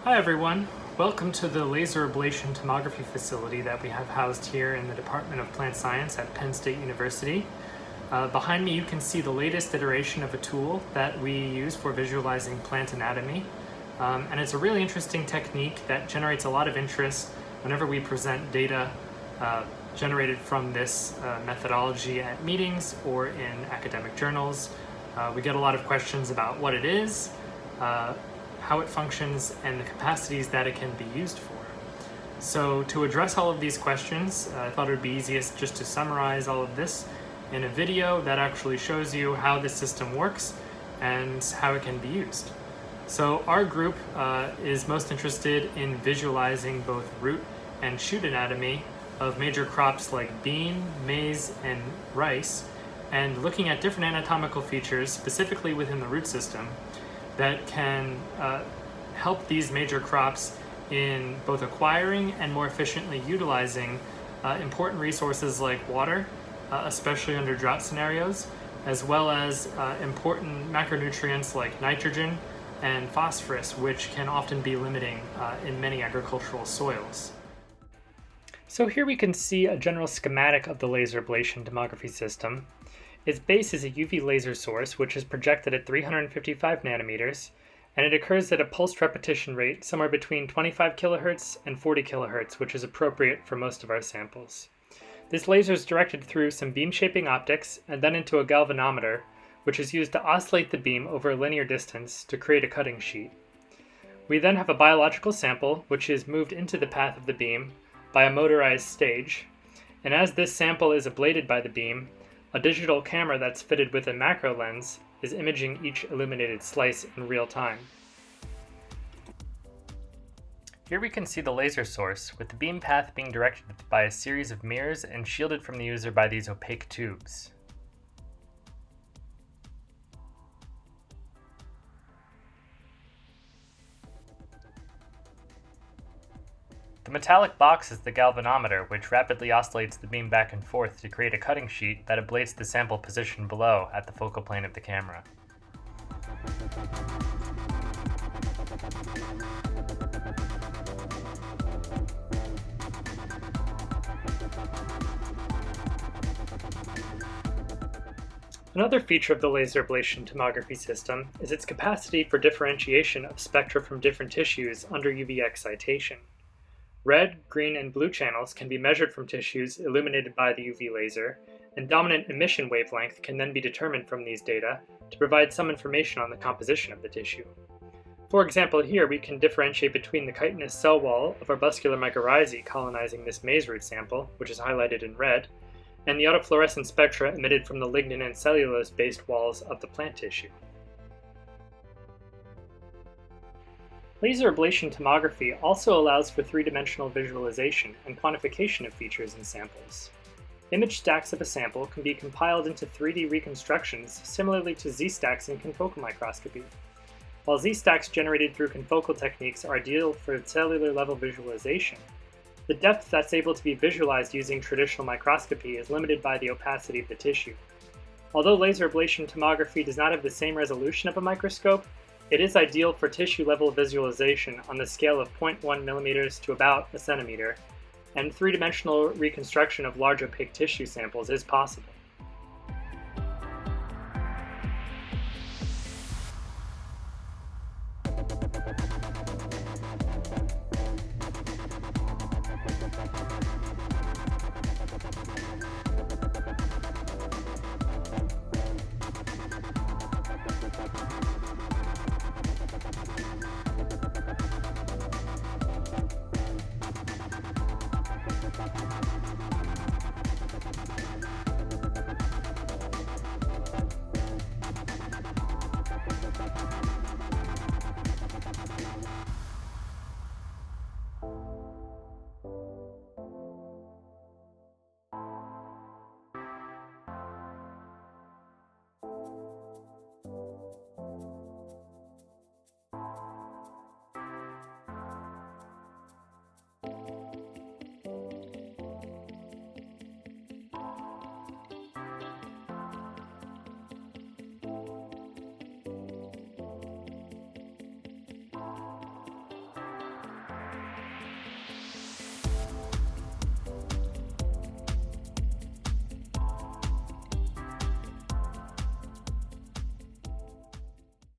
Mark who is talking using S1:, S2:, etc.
S1: Hi everyone, welcome to the laser ablation tomography facility that we have housed here in the Department of Plant Science at Penn State University. Behind me you can see the latest iteration of a tool that we use for visualizing plant anatomy. And it's a really interesting technique that generates a lot of interest whenever we present data generated from this methodology at meetings or in academic journals. We get a lot of questions about what it is, how it functions, and the capacities that it can be used for. So to address all of these questions, I thought it would be easiest just to summarize all of this in a video that actually shows you how this system works and how it can be used. So our group is most interested in visualizing both root and shoot anatomy of major crops like bean, maize, and rice, and looking at different anatomical features specifically within the root system that can help these major crops in both acquiring and more efficiently utilizing important resources like water, especially under drought scenarios, as well as important macronutrients like nitrogen and phosphorus, which can often be limiting in many agricultural soils. So here we can see a general schematic of the laser ablation tomography system. Its base is a UV laser source, which is projected at 355 nanometers, and it occurs at a pulsed repetition rate somewhere between 25 kilohertz and 40 kilohertz, which is appropriate for most of our samples. This laser is directed through some beam shaping optics and then into a galvanometer, which is used to oscillate the beam over a linear distance to create a cutting sheet. We then have a biological sample, which is moved into the path of the beam by a motorized stage, and as this sample is ablated by the beam, a digital camera that's fitted with a macro lens is imaging each illuminated slice in real time. Here we can see the laser source, with the beam path being directed by a series of mirrors and shielded from the user by these opaque tubes. The metallic box is the galvanometer, which rapidly oscillates the beam back and forth to create a cutting sheet that ablates the sample position below at the focal plane of the camera. Another feature of the laser ablation tomography system is its capacity for differentiation of spectra from different tissues under UV excitation. Red, green, and blue channels can be measured from tissues illuminated by the UV laser, and dominant emission wavelength can then be determined from these data to provide some information on the composition of the tissue. For example, here we can differentiate between the chitinous cell wall of arbuscular mycorrhizae colonizing this maize root sample, which is highlighted in red, and the autofluorescent spectra emitted from the lignin and cellulose-based walls of the plant tissue. Laser ablation tomography also allows for three-dimensional visualization and quantification of features in samples. Image stacks of a sample can be compiled into 3D reconstructions similarly to Z-stacks in confocal microscopy. While Z-stacks generated through confocal techniques are ideal for cellular level visualization, the depth that's able to be visualized using traditional microscopy is limited by the opacity of the tissue. Although laser ablation tomography does not have the same resolution of a microscope, it is ideal for tissue-level visualization on the scale of 0.1 millimeters to about a centimeter, and three-dimensional reconstruction of large opaque tissue samples is possible.